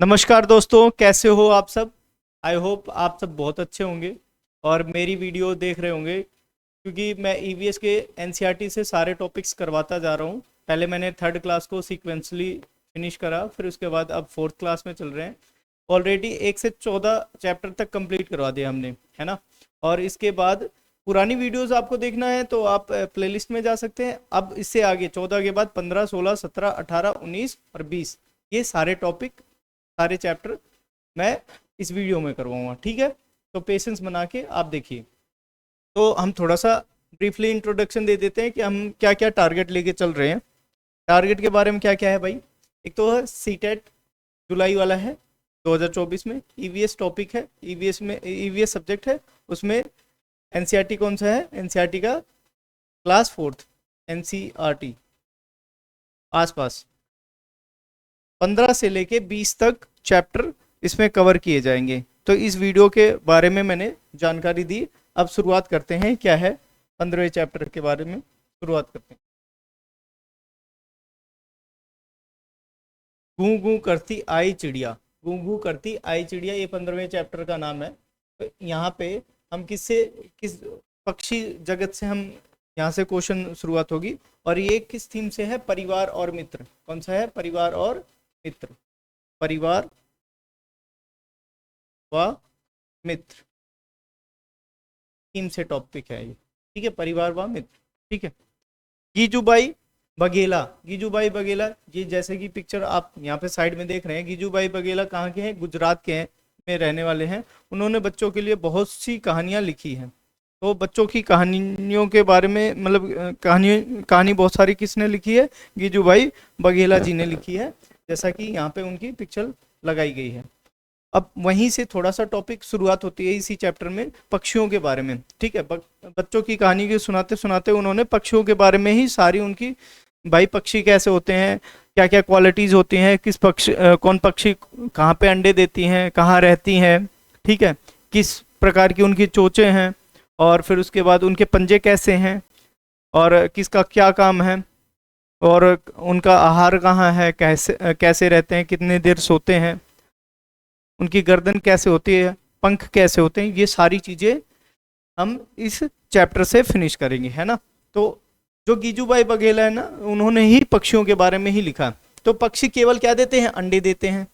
नमस्कार दोस्तों, कैसे हो आप सब। आई होप आप सब बहुत अच्छे होंगे और मेरी वीडियो देख रहे होंगे, क्योंकि मैं ईवीएस के एनसीईआरटी से सारे टॉपिक्स करवाता जा रहा हूँ। पहले मैंने थर्ड क्लास को सीक्वेंसली फिनिश करा, फिर उसके बाद अब फोर्थ क्लास में चल रहे हैं। ऑलरेडी 1 से 14 चैप्टर तक कंप्लीट करवा दिया हमने, है ना। और इसके बाद पुरानी वीडियोस आपको देखना है तो आप प्लेलिस्ट में जा सकते हैं। अब इससे आगे 14 के बाद 15, 16, 17, 18, 19 और 20 ये सारे टॉपिक, सारे चैप्टर मैं इस वीडियो में करवाऊंगा, ठीक है। तो पेशेंस बना के आप देखिए। तो हम थोड़ा सा ब्रीफली इंट्रोडक्शन दे देते हैं कि हम क्या क्या टारगेट लेके चल रहे हैं। टारगेट के बारे में क्या क्या है भाई। एक तो है सीटेट, जुलाई वाला है 2024 में। ईवीएस टॉपिक है, ईवीएस में ईवीएस सब्जेक्ट है, उसमें एनसीईआरटी कौन सा है, एनसीईआरटी का क्लास 4th एनसीईआरटी आसपास 15 से लेके 20 तक चैप्टर इसमें कवर किए जाएंगे। तो इस वीडियो के बारे में मैंने जानकारी दी। अब शुरुआत करते हैं, क्या है 15वें चैप्टर के बारे में शुरुआत करते हैं। गूं गूं करती आई चिड़िया, गूं गूं करती आई चिड़िया, ये 15वें चैप्टर का नाम है। तो यहाँ पे हम किस पक्षी जगत से हम यहाँ से क्वेश्चन शुरुआत होगी। और ये किस थीम से है, परिवार और मित्र। कौन सा है, परिवार और मित्र, परिवार व मित्र थीम से टॉपिक है ये, ठीक है, परिवार व मित्र, ठीक है। गीजूबाई बघेला, गीजूबाई बघेला, ये जैसे कि पिक्चर आप यहाँ पे साइड में देख रहे हैं। गीजूबाई बघेला कहाँ के हैं, गुजरात के हैं, में रहने वाले हैं। उन्होंने बच्चों के लिए बहुत सी कहानियाँ लिखी हैं। तो बच्चों की कहानियों के बारे में, मतलब कहानी बहुत सारी किसने लिखी है, गीजूबाई बघेला जी ने लिखी है, जैसा कि यहाँ पे उनकी पिक्चर लगाई गई है। अब वहीं से थोड़ा सा टॉपिक शुरुआत होती है इसी चैप्टर में, पक्षियों के बारे में, ठीक है। बच्चों की कहानी के सुनाते सुनाते उन्होंने पक्षियों के बारे में ही सारी उनकी, भाई पक्षी कैसे होते हैं, क्या क्या क्वालिटीज होती हैं, किस पक्षी कौन पक्षी कहाँ पे अंडे देती हैं, कहाँ रहती हैं, ठीक है, किस प्रकार की उनकी चोंचें हैं, और फिर उसके बाद उनके पंजे कैसे हैं, और किसका क्या काम है, और उनका आहार कहाँ है, कैसे कैसे रहते हैं, कितने देर सोते हैं, उनकी गर्दन कैसे होती है, पंख कैसे होते हैं, ये सारी चीज़ें हम इस चैप्टर से फिनिश करेंगे, है ना। तो जो गीजूबाई बघेला है ना, उन्होंने ही पक्षियों के बारे में ही लिखा। तो पक्षी केवल क्या देते हैं, अंडे देते हैं।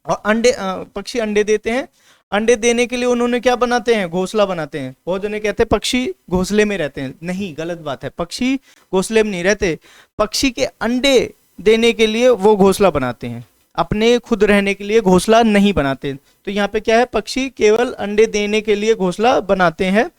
और पक्षी अंडे देते हैं। अंडे देने के लिए उन्होंने क्या बनाते हैं, घोंसला बनाते हैं। बहुत जने कहते हैं पक्षी घोंसले में रहते हैं, नहीं, गलत बात है। पक्षी घोंसले में नहीं रहते। पक्षी के अंडे देने के लिए वो घोंसला बनाते हैं, अपने खुद रहने के लिए घोंसला नहीं बनाते। तो यहाँ पे क्या है, पक्षी केवल अंडे देने के लिए घोंसला बनाते हैं।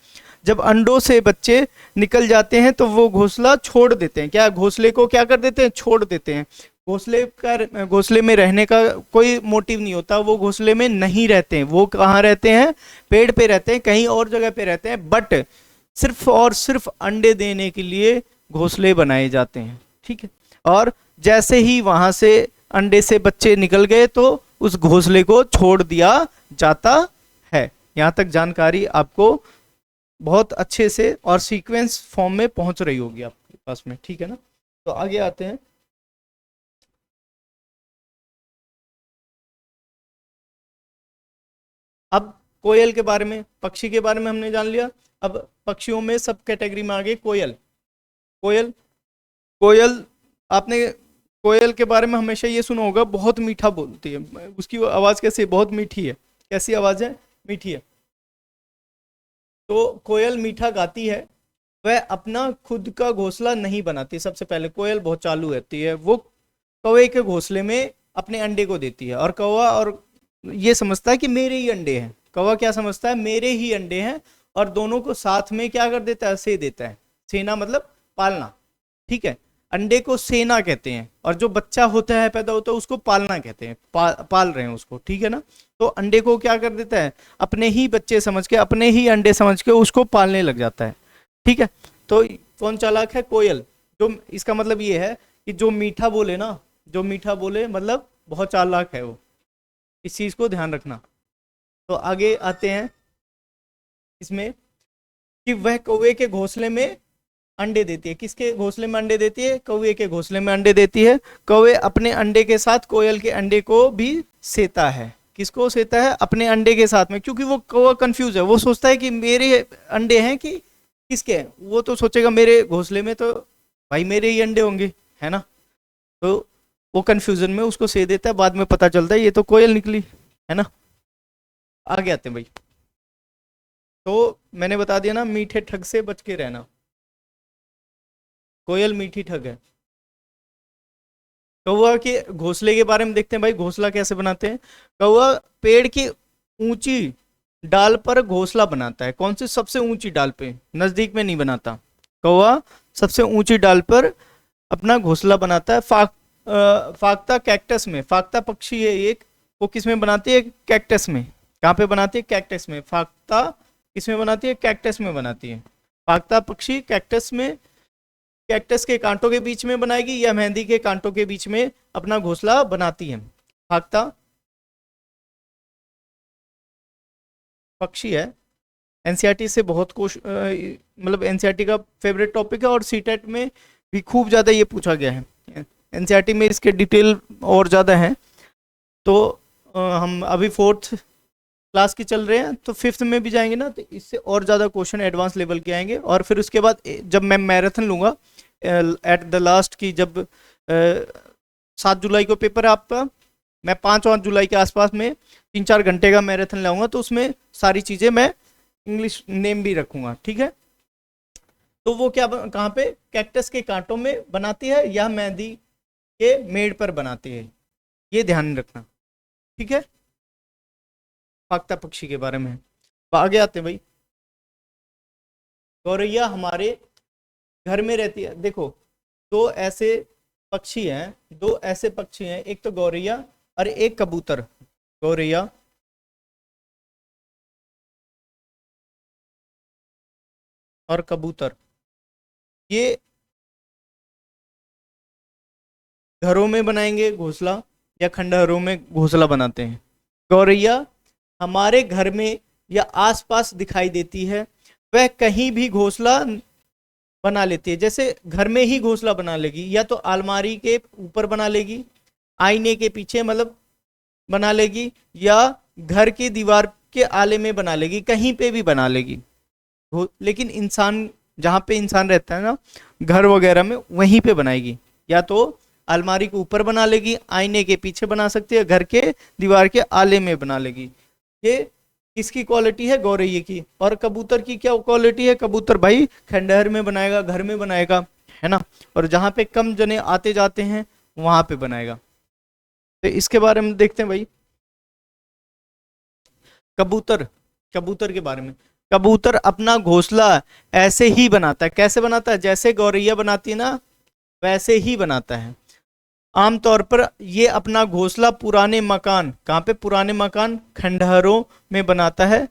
जब अंडों से बच्चे निकल जाते हैं तो वो घोंसला छोड़ देते हैं। क्या, घोंसले को क्या कर देते हैं, छोड़ देते हैं। घोंसले में रहने का कोई मोटिव नहीं होता, वो घोंसले में नहीं रहते हैं। वो कहाँ रहते हैं, पेड़ पे रहते हैं, कहीं और जगह पे रहते हैं, बट सिर्फ और सिर्फ अंडे देने के लिए घोंसले बनाए जाते हैं, ठीक है। और जैसे ही वहां से अंडे से बच्चे निकल गए तो उस घोंसले को छोड़ दिया जाता है। यहाँ तक जानकारी आपको बहुत अच्छे से और सीक्वेंस फॉर्म में पहुंच रही होगी आपके पास में, ठीक है ना। तो आगे आते हैं। अब कोयल के बारे में, पक्षी के बारे में हमने जान लिया। अब पक्षियों में सब कैटेगरी में आ गई कोयल। कोयल कोयल आपने कोयल के बारे में हमेशा ये सुना होगा, बहुत मीठा बोलती है। उसकी आवाज़ कैसी है, बहुत मीठी है। कैसी आवाज़ है, मीठी है। तो कोयल मीठा गाती है। वह अपना खुद का घोंसला नहीं बनाती। सबसे पहले कोयल बहुत चालू रहती है, वो कौवे के घोंसले में अपने अंडे को देती है। और कौवा और ये समझता है कि मेरे ही अंडे हैं। कौवा क्या समझता है, मेरे ही अंडे हैं। और दोनों को साथ में क्या कर देता है, से देता है। सेना मतलब पालना, ठीक है। अंडे को सेना कहते हैं, और जो बच्चा होता है, पैदा होता है, उसको पालना कहते हैं। पाल रहे हैं उसको, ठीक है ना। तो अंडे को क्या कर देता है, अपने ही बच्चे समझ के, अपने ही अंडे समझ के उसको पालने लग जाता है, ठीक है। तो कौन चालाक है, कोयल। जो इसका मतलब ये है कि जो मीठा बोले ना, जो मीठा बोले मतलब बहुत चालाक है वो। इस चीज को ध्यान रखना। तो आगे आते हैं इसमें कि वह कौवे के घोंसले में अंडे देती है। किसके घोंसले में अंडे देती है, कौवे के घोंसले में अंडे देती है। कौवे अपने अंडे के साथ कोयल के अंडे को भी सेता है। किसको सेता है? अपने अंडे के साथ में, क्योंकि वो कौवा कंफ्यूज है, वो सोचता है कि मेरे अंडे हैं कि किसके हैं। वो तो सोचेगा मेरे घोंसले में तो भाई मेरे ही अंडे होंगे, है ना। तो वो कंफ्यूजन में उसको से देता है, बाद में पता चलता है ये तो कोयल निकली, है ना। आगे आते हैं भाई। तो मैंने बता दिया ना, मीठे ठग से बच के रहना। कोयल मीठी ठग है। कौवा के घोंसले के बारे में देखते हैं भाई, घोंसला कैसे बनाते हैं। कौवा पेड़ की ऊंची डाल पर घोंसला बनाता है। कौन सी? सबसे ऊंची डाल पे, नजदीक में नहीं बनाता। कौवा सबसे ऊंची डाल पर अपना घोंसला बनाता है। फाख्ता कैक्टस में, फाख्ता पक्षी है एक, वो किस में बनाती है? कैक्टस में। कहाँ पे बनाती है? कैक्टस में। फाख्ता किस में बनाती है? कैक्टस में बनाती है। फाख्ता पक्षी कैक्टस में, कैक्टस के कांटों के बीच में बनाएगी या मेहंदी के कांटों के बीच में अपना घोंसला बनाती है। फाख्ता पक्षी है। एनसीईआरटी से बहुत मतलब एनसीईआरटी का फेवरेट टॉपिक है, और सीटेट में भी खूब ज्यादा ये पूछा गया है। एनसीईआरटी में इसके डिटेल और ज्यादा है। तो हम अभी फोर्थ क्लास की चल रहे हैं, तो फिफ्थ में भी जाएंगे ना, तो इससे और ज़्यादा क्वेश्चन एडवांस लेवल के आएंगे। और फिर उसके बाद जब मैं मैराथन लूँगा एट द लास्ट की, जब 7 जुलाई को पेपर है आपका, मैं 5 जुलाई के आसपास में 3-4 घंटे का मैराथन लाऊंगा, तो उसमें सारी चीज़ें मैं इंग्लिश नेम भी रखूंगा, ठीक है। तो वो क्या कहाँ पे? कैक्टस के कांटों में बनाती है या मेहंदी के मेड़ पर बनाती है, ये ध्यान रखना, ठीक है। फाख्ता पक्षी के बारे में। आगे आते हैं भाई। गौरैया हमारे घर में रहती है। देखो, दो ऐसे पक्षी हैं, दो ऐसे पक्षी हैं, एक तो गौरैया और एक कबूतर। गौरैया और कबूतर, ये घरों में बनाएंगे घोंसला या खंडहरों में घोंसला बनाते हैं। गौरैया हमारे घर में या आसपास दिखाई देती है, वह कहीं भी घोंसला बना लेती है। जैसे घर में ही घोंसला बना लेगी, या तो अलमारी के ऊपर बना लेगी, आईने के पीछे मतलब बना लेगी, या घर की दीवार के आले में बना लेगी, कहीं पे भी बना लेगी। लेकिन इंसान, जहाँ पे इंसान रहता है ना, घर वगैरह में, वहीं पे बनाएगी। या तो अलमारी के ऊपर बना लेगी, आईने के पीछे बना सकती है, घर के दीवार के आले में बना लेगी। ये किसकी क्वालिटी है? गौरैया की। और कबूतर की क्या क्वालिटी है? कबूतर भाई खंडहर में बनाएगा, घर में बनाएगा, है ना। और जहाँ पे कम जने आते जाते हैं वहां पे बनाएगा। तो इसके बारे में देखते हैं भाई। कबूतर, कबूतर के बारे में। कबूतर अपना घोंसला ऐसे ही बनाता है। कैसे बनाता है? जैसे गौरैया बनाती है ना, वैसे ही बनाता है। आमतौर पर ये अपना घोंसला पुराने मकान, कहाँ पे? पुराने मकान, खंडहरों में बनाता है।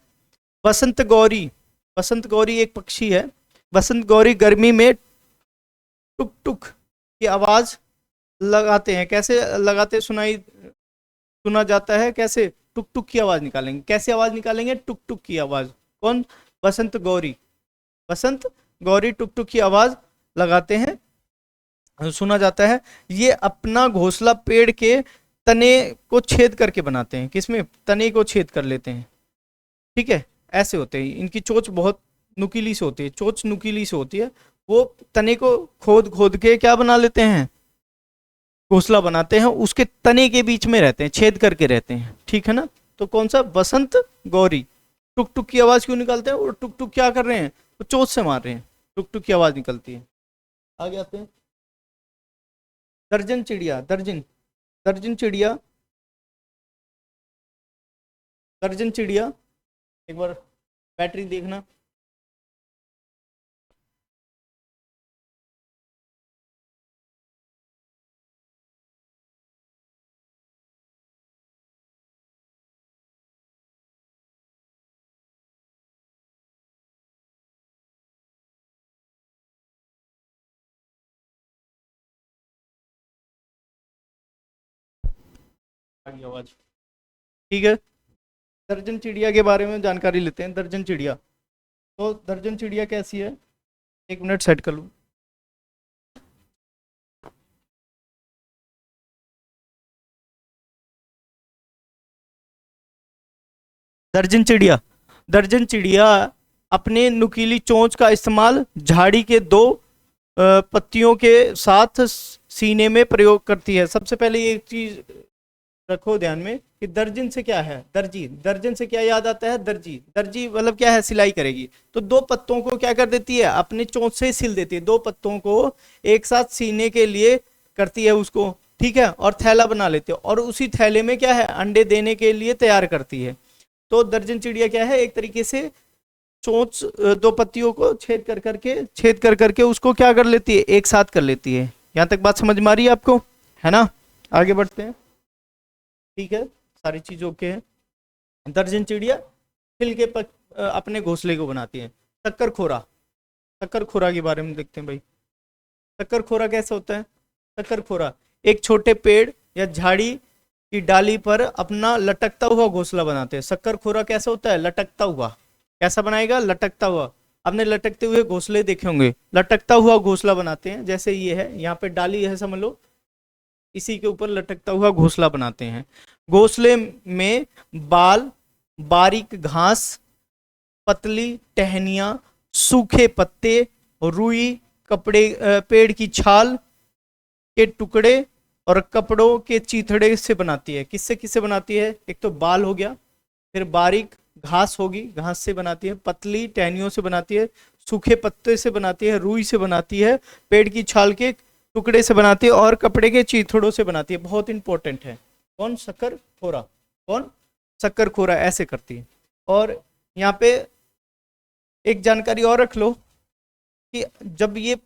बसंत गौरी, बसंत गौरी एक पक्षी है। बसंत गौरी गर्मी में टुक टुक की आवाज लगाते हैं। कैसे लगाते? सुना जाता है कैसे? टुक टुक की आवाज निकालेंगे। कैसे आवाज निकालेंगे? टुक टुक की आवाज। कौन? बसंत गौरी। बसंत गौरी टुक टुक की आवाज लगाते हैं, सुना जाता है। ये अपना घोंसला पेड़ के तने को छेद करके बनाते हैं। किसमें? तने को छेद कर लेते हैं, ठीक है। ऐसे होते हैं, इनकी चोंच बहुत नुकीली से होती है, चोंच नुकीली से होती है। वो तने को खोद खोद के क्या बना लेते हैं? घोंसला बनाते हैं, उसके तने के बीच में रहते हैं, छेद करके रहते हैं, ठीक है ना। तो कौन सा? बसंत गौरी। टुक टुक की आवाज क्यों निकालते हैं? और टुक टुक क्या कर रहे हैं? वो चोंच से मार रहे हैं, टुक टुक की आवाज निकलती है। आगे आते हैं। दर्जन चिड़िया, दर्जन, दर्जन चिड़िया, दर्जन चिड़िया। एक बार बैटरी देखना। आगे आवाज, ठीक है। दर्जन चिड़िया के बारे में जानकारी लेते हैं। दर्जन चिड़िया, तो दर्जन चिड़िया कैसी है? 1 मिनट सेट कर लूँ। दर्जन चिड़िया, दर्जन चिड़िया अपने नुकीली चोंच का इस्तेमाल झाड़ी के दो पत्तियों के साथ सीने में प्रयोग करती है। सबसे पहले ये चीज रखो ध्यान में कि दर्जन से क्या है, दर्जी, दर्जन से क्या याद आता है, दर्जी, दर्जी मतलब क्या है, सिलाई करेगी। तो दो पत्तों को क्या कर देती है, अपने चोंच से सिल देती है, दो पत्तों को एक साथ सीने के लिए करती है उसको, ठीक है, और थैला बना लेती है, और उसी थैले में क्या है, अंडे देने के लिए तैयार करती है। तो दर्जन चिड़िया क्या है, एक तरीके से चोंच दो पत्तियों को छेद कर करके उसको क्या कर लेती है, एक साथ कर लेती है। यहां तक बात समझ में आ रही है आपको, है ना? आगे बढ़ते हैं, ठीक है, सारी चीज ओके है। दर्जन चिड़िया खिल के अपने घोंसले को बनाती है। शक्कर खोरा, शक्कर खोरा के बारे में देखते हैं भाई। शक्कर खोरा कैसा होता है? शक्कर खोरा एक छोटे पेड़ या झाड़ी की डाली पर अपना लटकता हुआ घोंसला बनाते हैं। शक्कर खोरा कैसा होता है, लटकता हुआ। कैसा बनाएगा, लटकता हुआ। आपने लटकते हुए घोंसले देखे होंगे, लटकता हुआ घोंसला बनाते हैं, जैसे ये है, यहाँ पे डाली है समझ लो, इसी के ऊपर लटकता हुआ घोंसला बनाते हैं। घोंसले में बाल, बारीक घास, पतली टहनियां, सूखे पत्ते, रुई, कपड़े, पेड़ की छाल के टुकड़े और कपड़ों के चीथड़े से बनाती है। किससे किससे बनाती है? एक तो बाल हो गया, फिर बारीक घास होगी, घास से बनाती है, पतली टहनियों से बनाती है, सूखे पत्ते से बनाती है, रुई से बनाती है, पेड़ की छाल के टुकड़े से बनाती है, और कपड़े के चीथड़ों से बनाती है। बहुत इंपॉर्टेंट है। कौन? शक्कर खोरा। कौन? शक्कर खोरा ऐसे करती है। और यहाँ पे एक जानकारी और रख लो कि जब ये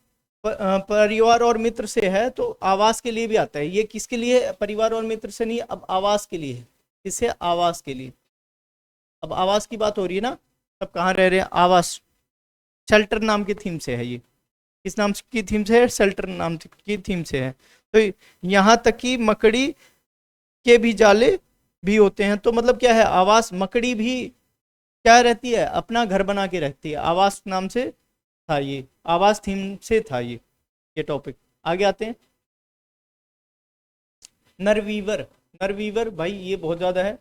परिवार और मित्र से है तो आवास के लिए भी आता है। ये किसके लिए है? परिवार और मित्र से नहीं, अब आवास के लिए है। किससे? आवास के लिए। अब आवास की बात हो रही है ना, सब कहाँ रह रहे हैं? आवास, शेल्टर नाम की थीम से है ये। किस नाम की थीम से है? शेल्टर नाम की थीम से है। तो यहाँ तक कि मकड़ी के भी जाले भी होते हैं। तो मतलब क्या है, आवास, मकड़ी भी क्या रहती है, अपना घर बना के रहती है। आवास नाम से था ये, आवास थीम से था ये टॉपिक। आगे आते हैं। नरवीवर, नरवीवर भाई ये बहुत ज्यादा है।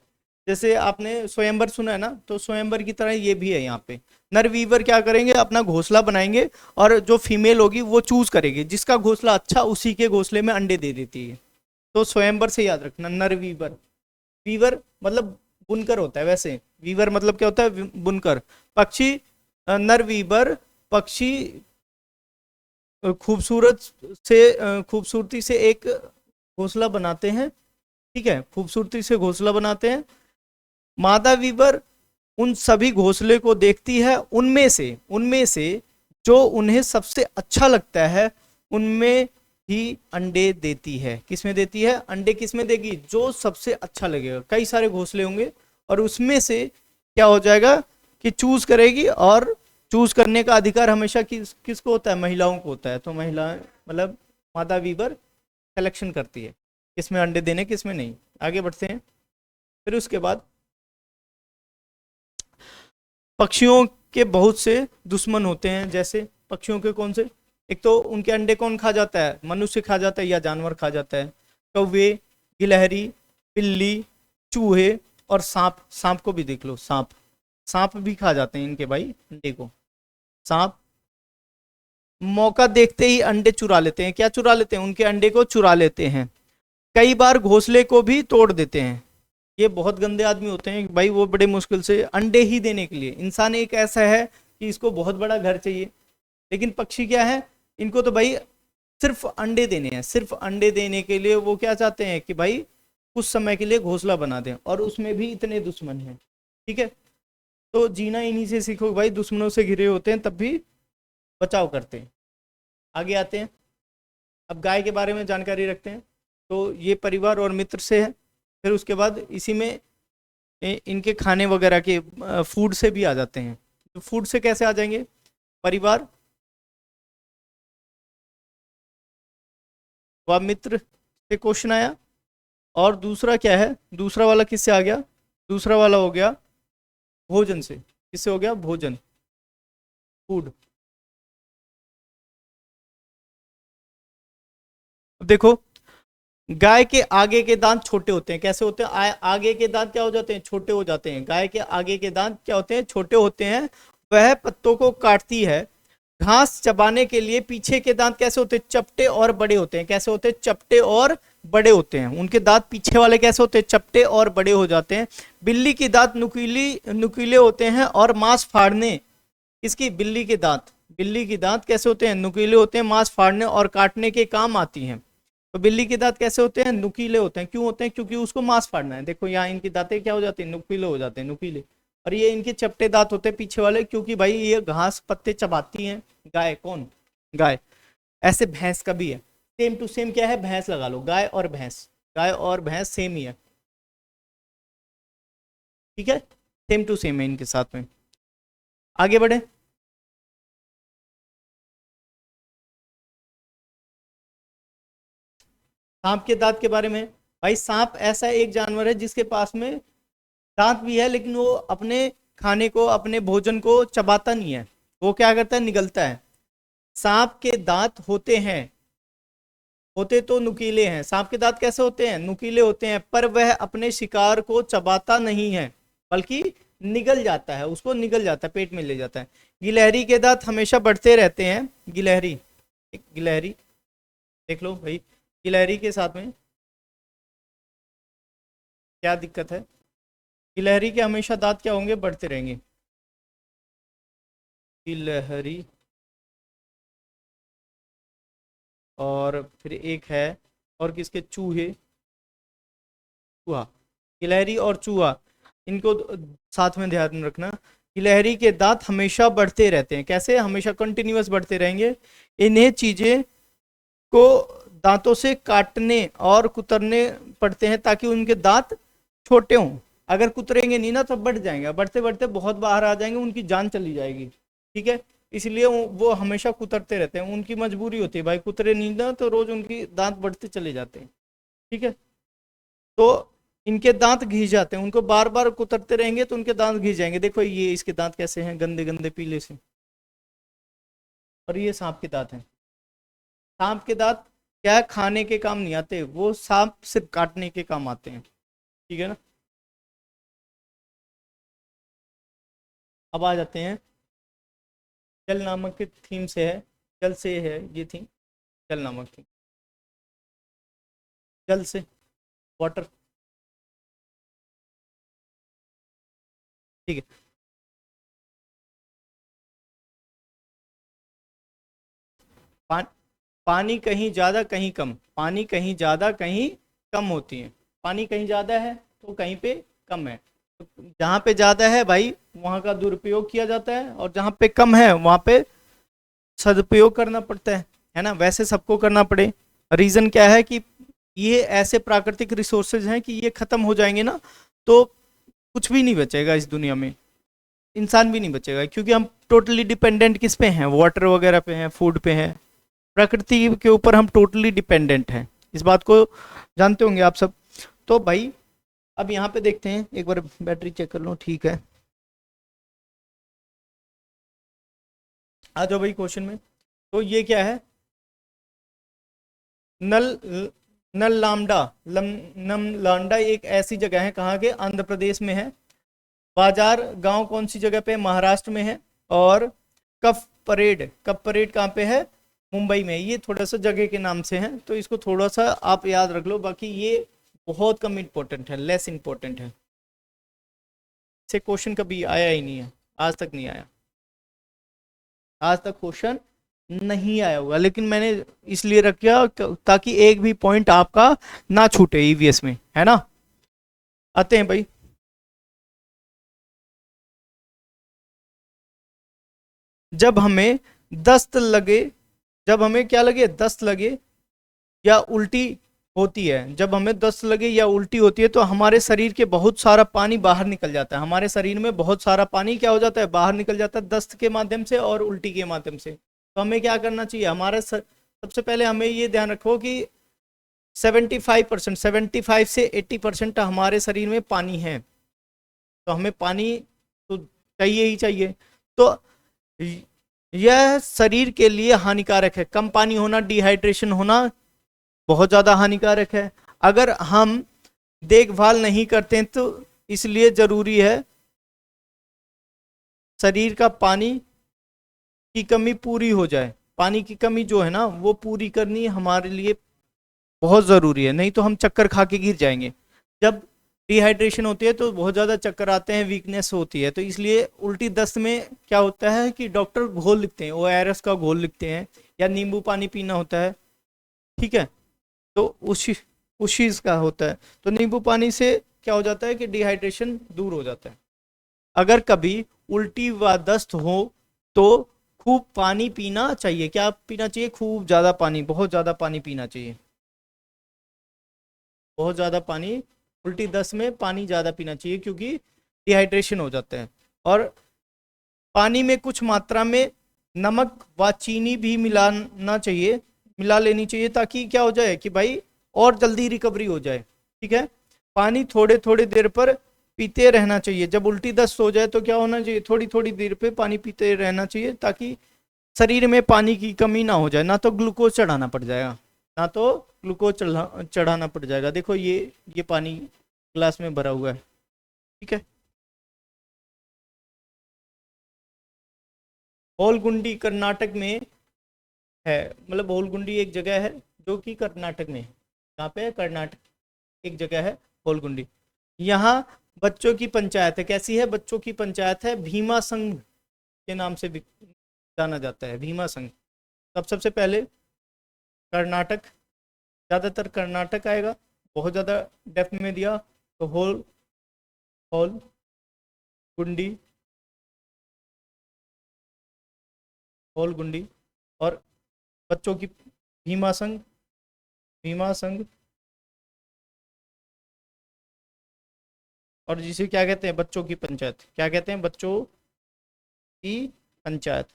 जैसे आपने स्वयंवर सुना है ना, तो स्वयंवर की तरह ये भी है यहाँ पे। नरवीवर क्या करेंगे, अपना घोंसला बनाएंगे, और जो फीमेल होगी वो चूज करेगी, जिसका घोंसला अच्छा उसी के घोंसले में अंडे दे देती है। तो स्वयंवर से याद रखना, नरवीवर। वीवर मतलब बुनकर होता है, वैसे वीवर मतलब क्या होता है, बुनकर। पक्षी, नरवीवर पक्षी खूबसूरत से खूबसूरती से एक घोंसला बनाते हैं, ठीक है, खूबसूरती से घोंसला बनाते हैं। मादा वीवर उन सभी घोंसले को देखती है, उनमें से जो उन्हें सबसे अच्छा लगता है उनमें ही अंडे देती है। किसमें देती है अंडे? किसमें देगी? जो सबसे अच्छा लगेगा। कई सारे घोंसले होंगे और उसमें से क्या हो जाएगा कि चूज करेगी, और चूज करने का अधिकार हमेशा किसको होता है? महिलाओं को होता है। तो महिला मतलब मादा वीवर सिलेक्शन करती है किसमें अंडे देने, किसमें नहीं। आगे बढ़ते हैं। फिर उसके बाद पक्षियों के बहुत से दुश्मन होते हैं। जैसे पक्षियों के कौन से? एक तो उनके अंडे कौन खा जाता है? मनुष्य खा जाता है या जानवर खा जाता है? कौवे, गिलहरी, बिल्ली, चूहे और सांप। सांप को भी देख लो, सांप, सांप भी खा जाते हैं इनके भाई अंडे को। सांप मौका देखते ही अंडे चुरा लेते हैं। क्या चुरा लेते हैं? उनके अंडे को चुरा लेते हैं। कई बार घोंसले को भी तोड़ देते हैं। ये बहुत गंदे आदमी होते हैं भाई, वो बड़े मुश्किल से अंडे ही देने के लिए। इंसान एक ऐसा है कि इसको बहुत बड़ा घर चाहिए, लेकिन पक्षी क्या है, इनको तो भाई सिर्फ अंडे देने हैं। सिर्फ अंडे देने के लिए वो क्या चाहते हैं कि भाई कुछ समय के लिए घोंसला बना दें, और उसमें भी इतने दुश्मन हैं, ठीक है। तो जीना इन्हीं से सीखो भाई, दुश्मनों से घिरे होते हैं तब भी बचाव करते हैं। आगे आते हैं। अब गाय के बारे में जानकारी रखते हैं। तो ये परिवार और मित्र से है। फिर उसके बाद इसी में इनके खाने वगैरह के फूड से भी आ जाते हैं। तो फूड से कैसे आ जाएंगे? परिवार व मित्र से क्वेश्चन आया, और दूसरा क्या है, दूसरा वाला किससे आ गया? दूसरा वाला हो गया भोजन से। किससे हो गया? भोजन, फूड। अब देखो, गाय के आगे के दांत छोटे होते हैं। कैसे होते हैं? आगे के दांत क्या हो जाते हैं? छोटे हो जाते हैं। गाय के आगे के दांत क्या होते हैं? छोटे होते हैं। वह पत्तों को काटती है। घास चबाने के लिए पीछे के दांत कैसे होते हैं? चपटे और बड़े होते हैं। कैसे होते हैं? चपटे और बड़े होते हैं। उनके दांत पीछे वाले कैसे होते हैं? चपटे और बड़े हो जाते हैं। बिल्ली की दांत नुकीले होते हैं और मांस फाड़ने, इसकी बिल्ली की दांत कैसे होते हैं? नुकीले होते हैं, मांस फाड़ने और काटने के काम आती हैं। तो बिल्ली के दांत कैसे होते हैं? नुकीले होते हैं। क्यों होते हैं? क्योंकि उसको मांस फाड़ना है। देखो यहाँ इनकी दांतें क्या हो जाती हैं? नुकीले हो जाते हैं, नुकीले। और ये इनके चपटे दांत होते हैं पीछे वाले, क्योंकि भाई ये घास पत्ते चबाती हैं। गाय कौन? गाय। ऐसे भैंस का भी है। सेम टू सेम क्या है? भैंस लगा लो, गाय और भैंस। गाय और भैंस सेम ही है, ठीक है, सेम टू सेम है इनके साथ में। आगे बढ़े। सांप के दांत के बारे में। भाई सांप ऐसा एक जानवर है जिसके पास में दांत भी है, लेकिन वो अपने खाने को, अपने भोजन को चबाता नहीं है। वो क्या करता है? निगलता है। सांप के दांत होते हैं, होते तो नुकीले हैं। सांप के दांत कैसे होते हैं? नुकीले होते हैं, पर वह अपने शिकार को चबाता नहीं है, बल्कि निगल जाता है, उसको निगल जाता है, पेट में ले जाता है। गिलहरी के दांत हमेशा बढ़ते रहते हैं। गिलहरी, गिलहरी देख लो भाई, गिलहरी के साथ में क्या दिक्कत है? गिलहरी के हमेशा दांत क्या होंगे? बढ़ते रहेंगे। गिलहरी, और फिर एक है, और किसके? चूहे, चूहा। गिलहरी और चूहा, इनको साथ में ध्यान में रखना। गिलहरी के दांत हमेशा बढ़ते रहते हैं। कैसे? हमेशा कंटिन्यूअस बढ़ते रहेंगे। इन्हें चीजें को दांतों से काटने और कुतरने पड़ते हैं ताकि उनके दांत छोटे हों। अगर कुतरेंगे नहीं ना तो बढ़ जाएंगे, बढ़ते बढ़ते बहुत बाहर आ जाएंगे, उनकी जान चली जाएगी, ठीक है। इसलिए वो हमेशा कुतरते रहते हैं, उनकी मजबूरी होती है भाई, कुतरे नहीं ना तो रोज उनकी दांत बढ़ते चले जाते हैं, ठीक है। तो इनके दांत घिस जाते हैं, उनको बार बार कुतरते रहेंगे तो उनके दांत घिस जाएंगे। देखो ये इसके दांत कैसे हैं? गंदे गंदे पीले से। और ये सांप के दांत हैं। सांप के दांत क्या है? खाने के काम नहीं आते, वो सांप सिर्फ काटने के काम आते हैं, ठीक है ना। अब आ जाते हैं, जल नामक के थीम से है, जल से है ये थीम, जल नामक थीम, जल से, वाटर, ठीक है। पा, पानी कहीं ज्यादा कहीं कम, पानी कहीं ज्यादा कहीं कम होती है। पानी कहीं ज्यादा है तो कहीं पे कम है। तो जहाँ पे ज्यादा है भाई वहाँ का दुरुपयोग किया जाता है, और जहाँ पे कम है वहाँ पे सदुपयोग करना पड़ता है ना। वैसे सबको करना पड़े, रीजन क्या है कि ये ऐसे प्राकृतिक रिसोर्सेज हैं कि ये खत्म हो जाएंगे ना तो कुछ भी नहीं बचेगा इस दुनिया में, इंसान भी नहीं बचेगा, क्योंकि हम टोटली डिपेंडेंट किस पे हैं? वाटर वगैरह पे हैं, फूड पे हैं, प्रकृति के ऊपर हम टोटली डिपेंडेंट हैं। इस बात को जानते होंगे आप सब। तो भाई अब यहाँ पे देखते हैं, एक बार बैटरी चेक कर लो, ठीक है। आ जाओ भाई क्वेश्चन में। तो ये क्या है? नल नल लामडा, नम लांडा एक ऐसी जगह है, कहाँ के? आंध्र प्रदेश में है। बाजार गांव कौन सी जगह पे है? महाराष्ट्र में है। और कप परेड कहाँ पे है? मुंबई में। ये थोड़ा सा जगह के नाम से है, तो इसको थोड़ा सा आप याद रख लो, बाकी ये बहुत कम इंपॉर्टेंट है, लेस इंपॉर्टेंट है। से क्वेश्चन कभी आया ही नहीं है, आज तक नहीं आया, आज तक क्वेश्चन नहीं आया होगा, लेकिन मैंने इसलिए रखा ताकि एक भी पॉइंट आपका ना छूटे ईवीएस में, है ना। आते हैं भाई। जब हमें दस्त लगे, जब हमें क्या लगे? दस्त लगे या उल्टी होती है, जब हमें दस्त लगे या उल्टी होती है तो हमारे शरीर के बहुत सारा पानी बाहर निकल जाता है। हमारे शरीर में बहुत सारा पानी क्या हो जाता है? बाहर निकल जाता है, दस्त के माध्यम से और उल्टी के माध्यम से। तो हमें क्या करना चाहिए? सबसे पहले हमें ये ध्यान रखो कि 75%, 75 से 80% हमारे शरीर में पानी है, तो हमें पानी तो चाहिए ही चाहिए। तो यह शरीर के लिए हानिकारक है। कम पानी होना, डिहाइड्रेशन होना बहुत ज़्यादा हानिकारक है। अगर हम देखभाल नहीं करते हैं तो इसलिए जरूरी है शरीर का पानी की कमी पूरी हो जाए। पानी की कमी जो है ना वो पूरी करनी हमारे लिए बहुत ज़रूरी है, नहीं तो हम चक्कर खा के गिर जाएंगे। जब डिहाइड्रेशन होती है तो बहुत ज़्यादा चक्कर आते हैं, वीकनेस होती है, तो इसलिए उल्टी दस्त में क्या होता है कि डॉक्टर घोल लिखते हैं, ORS का घोल लिखते हैं, या नींबू पानी पीना होता है। ठीक है, तो उस चीज़ का होता है, तो नींबू पानी से क्या हो जाता है कि डिहाइड्रेशन दूर हो जाता है। अगर कभी उल्टी व दस्त हो तो खूब पानी पीना चाहिए। क्या पीना चाहिए? खूब ज़्यादा पानी, बहुत ज़्यादा पानी पीना चाहिए, बहुत ज़्यादा पानी। उल्टी दस्त में पानी ज़्यादा पीना चाहिए क्योंकि डिहाइड्रेशन हो जाता है। और पानी में कुछ मात्रा में नमक व चीनी भी मिलाना चाहिए, मिला लेनी चाहिए, ताकि क्या हो जाए कि भाई और जल्दी रिकवरी हो जाए। ठीक है, पानी थोड़े थोड़े देर पर पीते रहना चाहिए। जब उल्टी दस्त हो जाए तो क्या होना चाहिए? थोड़ी थोड़ी देर पे पानी पीते रहना चाहिए, ताकि शरीर में पानी की कमी ना हो जाए। ना तो ग्लूकोज चढ़ाना पड़ जाएगा, ना तो ग्लूकोज चढ़ाना पड़ जाएगा। देखो ये पानी ग्लास में भरा हुआ है। ठीक है, होलगुंडी कर्नाटक में है, मतलब होलगुंडी एक जगह है जो कि कर्नाटक में है। कहाँ पे है? कर्नाटक, एक जगह है होलगुंडी। यहाँ बच्चों की पंचायत है। कैसी है? बच्चों की पंचायत है, भीमा संघ के नाम से जाना जाता है, भीमा संघ। तब सबसे पहले कर्नाटक, ज़्यादातर कर्नाटक आएगा, बहुत ज़्यादा डेप्थ में दिया तो होल होल गुंडी, होल गुंडी। और बच्चों की भीमा संघ, भीमा संघ। और जिसे क्या कहते हैं? बच्चों की पंचायत। क्या कहते हैं? बच्चों की पंचायत।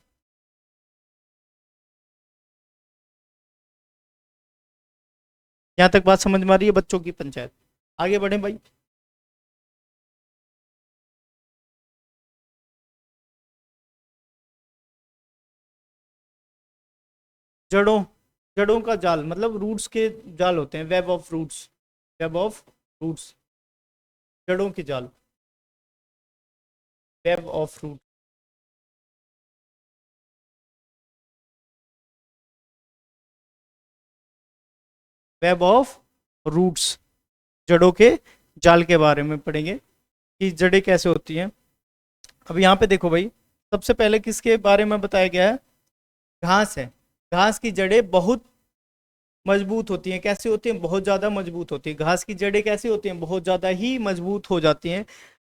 यहाँ तक बात समझ में आ रही है? बच्चों की पंचायत। आगे बढ़े भाई। जड़ों, जड़ों का जाल मतलब रूट्स के जाल होते हैं, web of roots, web of roots, जड़ों के जाल, web of root. Web of roots, जड़ों के जाल के बारे में पढ़ेंगे कि जड़ें कैसे होती हैं। अब यहाँ पे देखो भाई, सबसे पहले किसके बारे में बताया गया है? घास है। घास की जड़ें बहुत मजबूत होती हैं। कैसे होती हैं? बहुत ज़्यादा मजबूत होती है। घास की जड़ें कैसी होती हैं? बहुत ज़्यादा ही मजबूत हो जाती हैं।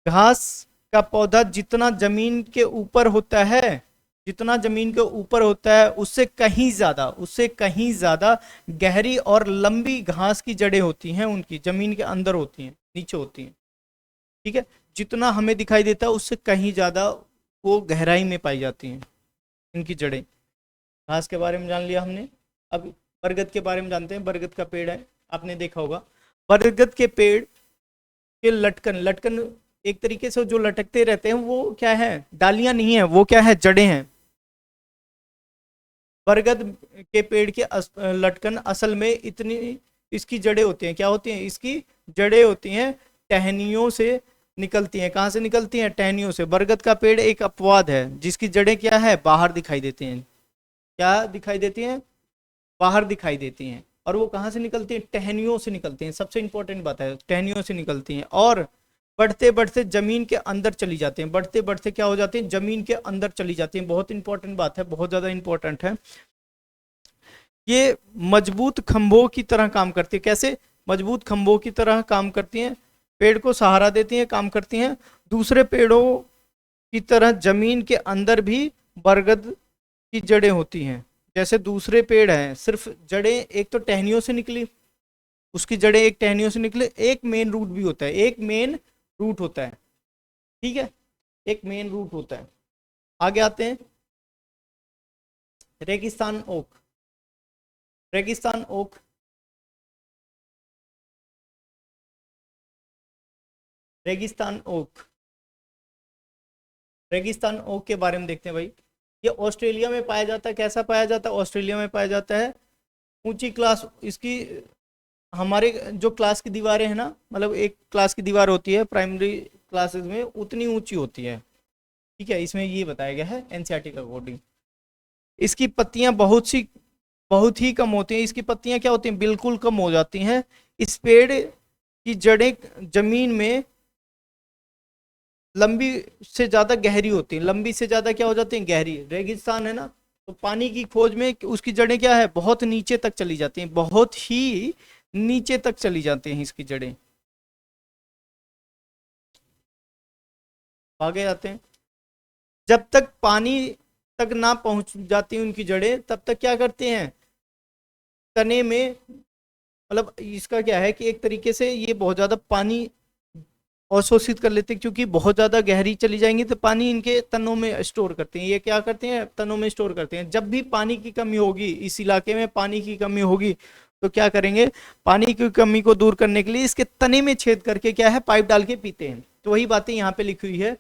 घास का पौधा जितना जमीन के ऊपर होता है, जितना जमीन के ऊपर होता है उससे कहीं ज्यादा, उससे कहीं ज्यादा गहरी और लंबी घास की जड़ें होती हैं, उनकी जमीन के अंदर होती हैं, नीचे होती हैं। ठीक है, जितना हमें दिखाई देता है उससे कहीं ज्यादा वो गहराई में पाई जाती हैं इनकी जड़ें। घास के बारे में जान लिया हमने। अब बरगद के बारे में जानते हैं। बरगद का पेड़ है, आपने देखा होगा। बरगद के पेड़ के लटकन, लटकन एक तरीके से जो लटकते रहते हैं वो क्या है? डालियां नहीं है, वो क्या है? जड़ें हैं। बरगद के पेड़ के लटकन असल में इतनी, इसकी जड़ें होती हैं, क्या होती हैं? इसकी जड़ें होती हैं, टहनियों से निकलती हैं। कहाँ से निकलती हैं? टहनियों से। बरगद का पेड़ एक अपवाद है जिसकी जड़ें क्या है? बाहर दिखाई देती हैं। क्या दिखाई देती हैं? बाहर दिखाई देती हैं। और वो कहाँ से निकलती हैं? टहनियों से निकलती हैं। सबसे इंपॉर्टेंट बात है, टहनियों से निकलती हैं। और बढ़ते बढ़ते जमीन के अंदर चली जाती हैं। बढ़ते बढ़ते क्या हो जाती हैं? जमीन के अंदर चली जाती हैं। बहुत इंपॉर्टेंट बात है, बहुत ज्यादा इंपॉर्टेंट है। ये मजबूत खंभों की तरह काम करती है। कैसे? मजबूत खंभों की तरह काम करती हैं, पेड़ को सहारा देती हैं, काम करती हैं। दूसरे पेड़ों की तरह जमीन के अंदर भी बरगद की जड़ें होती हैं। जैसे दूसरे पेड़ हैं, सिर्फ जड़ें एक तो टहनियों से निकली, उसकी जड़ें एक टहनियों से निकले, एक मेन रूट भी होता है, एक मेन रूट होता है। ठीक है, एक मेन रूट होता है। आगे आते हैं, रेगिस्तान ओक। रेगिस्तान ओक, रेगिस्तान ओक, रेगिस्तान ओक के बारे में देखते हैं भाई। ये ऑस्ट्रेलिया में पाया जाता है। कैसा पाया जाता है? ऑस्ट्रेलिया में पाया जाता है। ऊंची क्लास इसकी हमारे जो क्लास की दीवारें हैं ना, मतलब एक क्लास की दीवार होती है प्राइमरी क्लासेस में, उतनी ऊंची होती है। ठीक है, इसमें ये बताया गया है एनसीईआरटी का अकॉर्डिंग। इसकी पत्तियां बहुत ही कम होती हैं। इसकी पत्तियां क्या होती हैं, बिल्कुल कम हो जाती हैं। इस पेड़ की जड़ें जमीन में लंबी से ज्यादा गहरी होती है। लंबी से ज्यादा क्या हो जाती है, गहरी। रेगिस्तान है ना, तो पानी की खोज में उसकी जड़ें क्या है, बहुत नीचे तक चली जाती हैं, बहुत ही नीचे तक चली जाती हैं इसकी जड़ें। आगे आते हैं। जब तक पानी तक ना पहुंच जाती उनकी जड़ें, तब तक क्या करते हैं, तने में, मतलब इसका क्या है कि एक तरीके से ये बहुत ज्यादा पानी अवशोषित कर लेते हैं, क्योंकि बहुत ज्यादा गहरी चली जाएंगी तो पानी इनके तनों में स्टोर करते हैं। ये क्या करते हैं, तनों में स्टोर करते हैं। जब भी पानी की कमी होगी, इस इलाके में पानी की कमी होगी, तो क्या करेंगे, पानी की कमी को दूर करने के लिए इसके तने में छेद करके क्या है, पाइप डाल के पीते हैं। तो वही बातें यहाँ पे लिखी हुई है।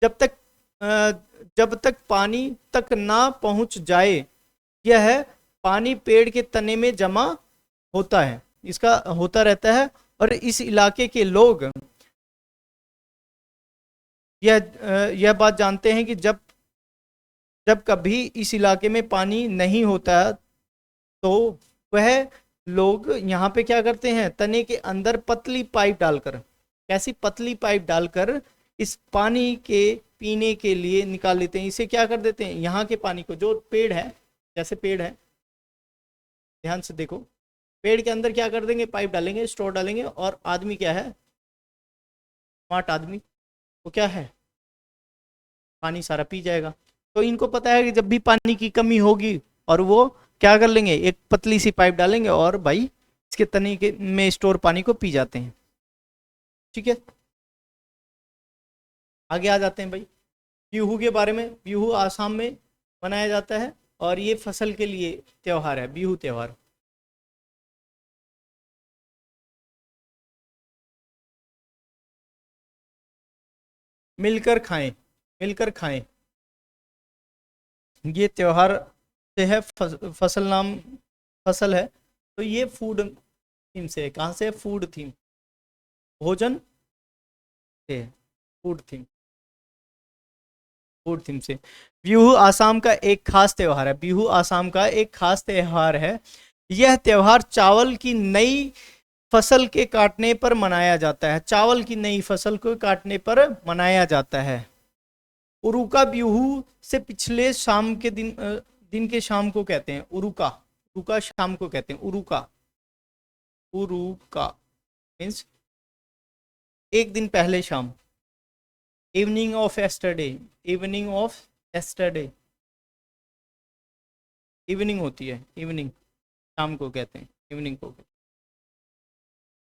जब तक जब तक पानी तक ना पहुंच जाए, यह है पानी पेड़ के तने में जमा होता है, इसका होता रहता है। और इस इलाके के लोग यह बात जानते हैं कि जब जब कभी इस इलाके में पानी नहीं होता, तो वह लोग यहाँ पे क्या करते हैं, तने के अंदर पतली पाइप डालकर, कैसी पतली पाइप डालकर इस पानी के पीने के लिए निकाल लेते हैं। इसे क्या कर देते हैं, यहाँ के पानी को, जो पेड़ है, जैसे पेड़ है, ध्यान से देखो, पेड़ के अंदर क्या कर देंगे, पाइप डालेंगे, स्टोर डालेंगे, और आदमी क्या है, स्मार्ट आदमी, वो क्या है, पानी सारा पी जाएगा। तो इनको पता है कि जब भी पानी की कमी होगी, और वो क्या कर लेंगे, एक पतली सी पाइप डालेंगे और भाई इसके तने के में स्टोर पानी को पी जाते हैं। ठीक है, आगे आ जाते हैं भाई बिहू के बारे में। बिहू आसाम में मनाया जाता है, और ये फसल के लिए त्योहार है, बिहू त्योहार। मिलकर खाएं, मिलकर खाएं, ये त्योहार से है। फसल नाम फसल है, तो ये फूड थीम से है। कहाँ से, फूड थीम, भोजन से, फूड थीम, फूड थीम से। बिहू आसाम का एक खास त्योहार है, बिहू आसाम का एक खास त्योहार है। यह त्योहार चावल की नई फसल के काटने पर मनाया जाता है, चावल की नई फसल को काटने पर मनाया जाता है। उरुका बिहू से पिछले शाम के दिन के शाम को कहते हैं उरुका। उरुका शाम को कहते हैं उरुका। उरुका मीन्स एक दिन पहले शाम। Evening of yesterday, evening of yesterday, evening होती है, इवनिंग, शाम को कहते हैं, इवनिंग को,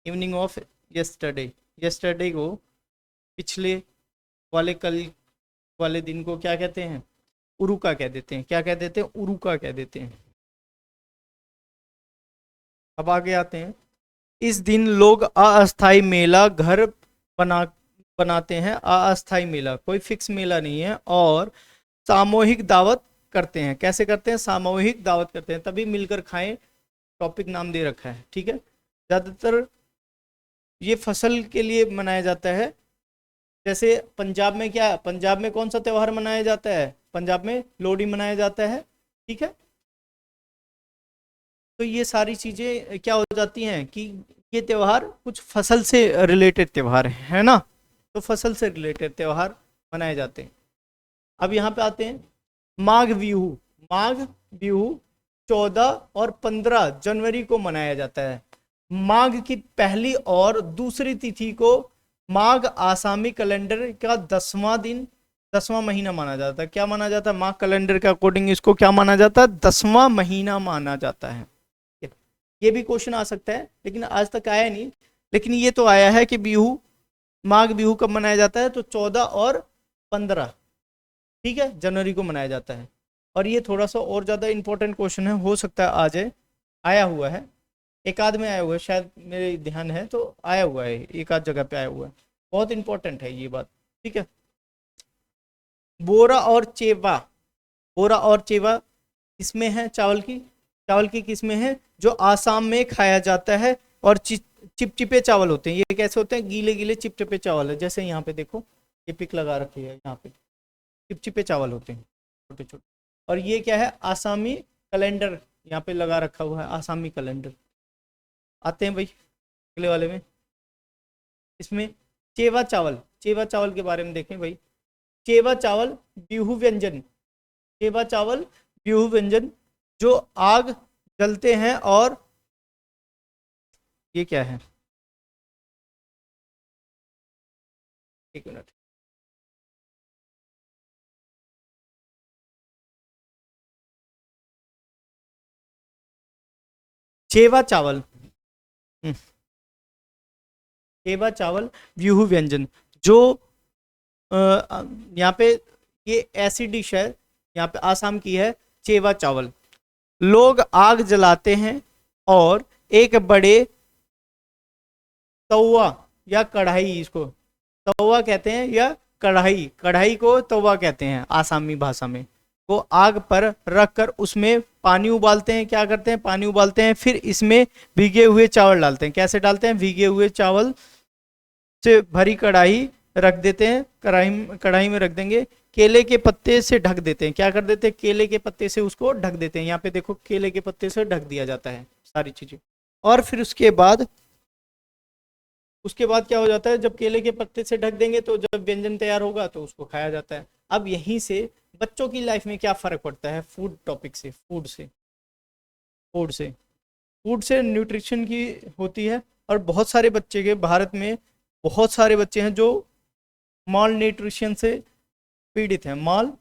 इवनिंग ऑफ यस्टरडे, यस्टरडे को, पिछले वाले, कल वाले दिन को क्या कहते हैं, उरुका कह देते हैं। क्या कह देते हैं, उरुका कह देते हैं। अब आगे आते हैं। इस दिन लोग अस्थाई मेला घर बना बनाते हैं। अस्थाई मेला, कोई फिक्स मेला नहीं है, और सामूहिक दावत करते हैं। कैसे करते हैं, सामूहिक दावत करते हैं, तभी मिलकर खाएं टॉपिक नाम दे रखा है। ठीक है, ज़्यादातर ये फसल के लिए मनाया जाता है। जैसे पंजाब में क्या है, पंजाब में कौन सा त्यौहार मनाया जाता है, पंजाब में लोहड़ी मनाया जाता है। ठीक है, तो ये सारी चीज़ें क्या हो जाती हैं कि ये त्यौहार कुछ फसल से रिलेटेड त्यौहार है ना, तो फसल से रिलेटेड त्यौहार मनाए जाते हैं। अब यहाँ पे आते हैं माघ बिहू। माघ बिहू 14 और 15 जनवरी को मनाया जाता है। माघ की पहली और दूसरी तिथि को माघ आसामी कैलेंडर का 10वां महीना माना जाता है। क्या माना जाता है, माघ कैलेंडर के अकॉर्डिंग इसको क्या माना जाता है, 10वां महीना माना जाता है। ये भी क्वेश्चन आ सकता है, लेकिन आज तक आया नहीं। लेकिन ये तो आया है कि बिहू, माघ बिहू कब मनाया जाता है, तो 14 और 15, ठीक है, जनवरी को मनाया जाता है। और ये थोड़ा सा और ज़्यादा इंपॉर्टेंट क्वेश्चन है, हो सकता है आ जाए, आया हुआ है, एक आध में आया हुआ है शायद, मेरे ध्यान है तो आया हुआ है, एक आध जगह पे आया हुआ है। बहुत इंपॉर्टेंट है ये बात। ठीक है, बोरा और चेवा, बोरा और चेवा किसमें है, चावल की, चावल की किस्में हैं जो आसाम में खाया जाता है। और चिपचिपे चावल होते हैं। ये कैसे होते हैं? गीले गीले चिपचिपे चावल है, जैसे यहाँ पे देखो ये पिक लगा रखी है, यहाँ पे चिपचिपे चावल होते हैं छोटे छोटे। और ये क्या है? आसामी कैलेंडर यहाँ पे लगा रखा हुआ है, आसामी कैलेंडर। आते हैं भाई अगले वाले में। इसमें चेवा चावल, चेवा चावल के बारे में देखें भाई। चेवा चावल बिहू व्यंजन, चेवा चावल बिहू व्यंजन जो आग जलते हैं। और ये क्या है? एक मिनट। चेवा चावल, चेवा चावल व्यूह व्यंजन जो यहाँ पे ये ऐसी डिश है, यहाँ पे आसाम की है चेवा चावल। लोग आग जलाते हैं और एक बड़े तवा या कढ़ाई, इसको तवा कहते हैं या कढ़ाई, कढ़ाई को तवा कहते हैं आसामी भाषा में, को आग पर रखकर उसमें पानी उबालते हैं। क्या करते हैं? पानी उबालते हैं, फिर इसमें भीगे हुए चावल डालते हैं। कैसे डालते हैं? भीगे हुए चावल से भरी कढ़ाई रख देते हैं, कढ़ाई में रख देंगे, केले के पत्ते से ढक देते हैं। क्या कर देते हैं? केले के पत्ते से उसको ढक देते हैं। यहाँ पे देखो केले के पत्ते से ढक दिया जाता है सारी चीजें। और फिर उसके बाद क्या हो जाता है? जब केले के पत्ते से ढक देंगे तो जब व्यंजन तैयार होगा तो उसको खाया जाता है। अब यहीं से बच्चों की लाइफ में क्या फर्क पड़ता है फूड टॉपिक से, फूड से न्यूट्रिशन की होती है। और बहुत सारे बच्चे के भारत में बहुत सारे बच्चे हैं जो माल न्यूट्रिशन से पीड़ित हैं। माल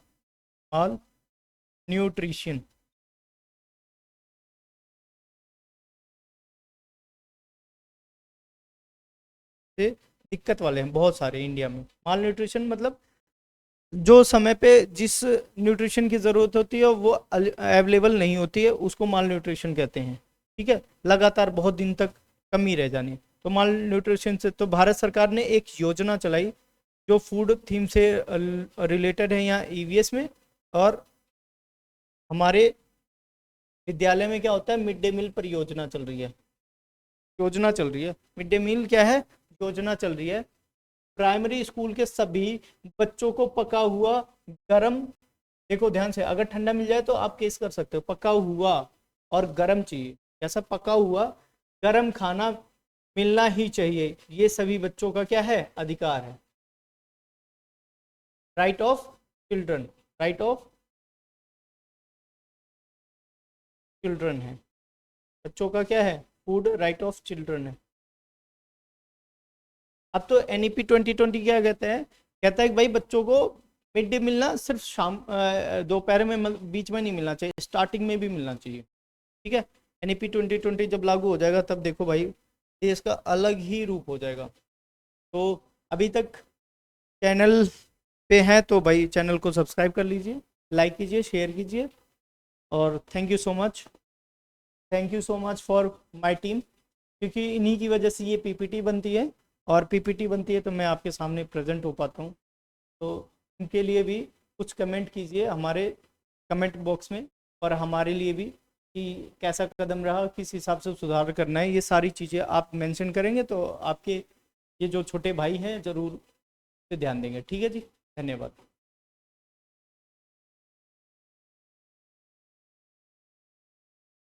न्यूट्रिशन से दिक्कत वाले हैं बहुत सारे इंडिया में। माल न्यूट्रिशन मतलब जो समय पे जिस न्यूट्रिशन की ज़रूरत होती है वो अवेलेबल नहीं होती है, उसको माल न्यूट्रिशन कहते हैं। ठीक है, लगातार बहुत दिन तक कमी रह जानी, तो माल न्यूट्रिशन से। तो भारत सरकार ने एक योजना चलाई जो फूड थीम से रिलेटेड है यहाँ ईवीएस में। और हमारे विद्यालय में क्या होता है? मिड डे मील पर योजना चल रही है, मिड डे मील क्या है? योजना चल रही है। प्राइमरी स्कूल के सभी बच्चों को पका हुआ गरम, देखो ध्यान से, अगर ठंडा मिल जाए तो आप केस कर सकते हो, पका हुआ और गरम चाहिए। ऐसा पका हुआ गरम खाना मिलना ही चाहिए, ये सभी बच्चों का क्या है? अधिकार है। Right of children, right of children है, बच्चों का क्या है? फूड राइट ऑफ चिल्ड्रन है। अब तो एनईपी 2020 क्या कहता है? कहता है कि भाई बच्चों को मिड डे मिलना सिर्फ शाम दोपहर में, बीच में नहीं मिलना चाहिए, स्टार्टिंग में भी मिलना चाहिए। ठीक है, एनईपी 2020 जब लागू हो जाएगा तब देखो भाई देश का अलग ही रूप हो जाएगा। तो अभी तक चैनल पे हैं तो भाई चैनल को सब्सक्राइब कर लीजिए, लाइक कीजिए, शेयर कीजिए। और thank you so much for my team, क्योंकि इन्हीं की वजह से ये पीपीटी बनती है, और पीपीटी बनती है तो मैं आपके सामने प्रेजेंट हो पाता हूँ। तो उनके लिए भी कुछ कमेंट कीजिए हमारे कमेंट बॉक्स में, और हमारे लिए भी कि कैसा कदम रहा, किस हिसाब से सुधार करना है, ये सारी चीज़ें आप मेंशन करेंगे तो आपके ये जो छोटे भाई हैं ज़रूर ध्यान देंगे। ठीक है जी, धन्यवाद।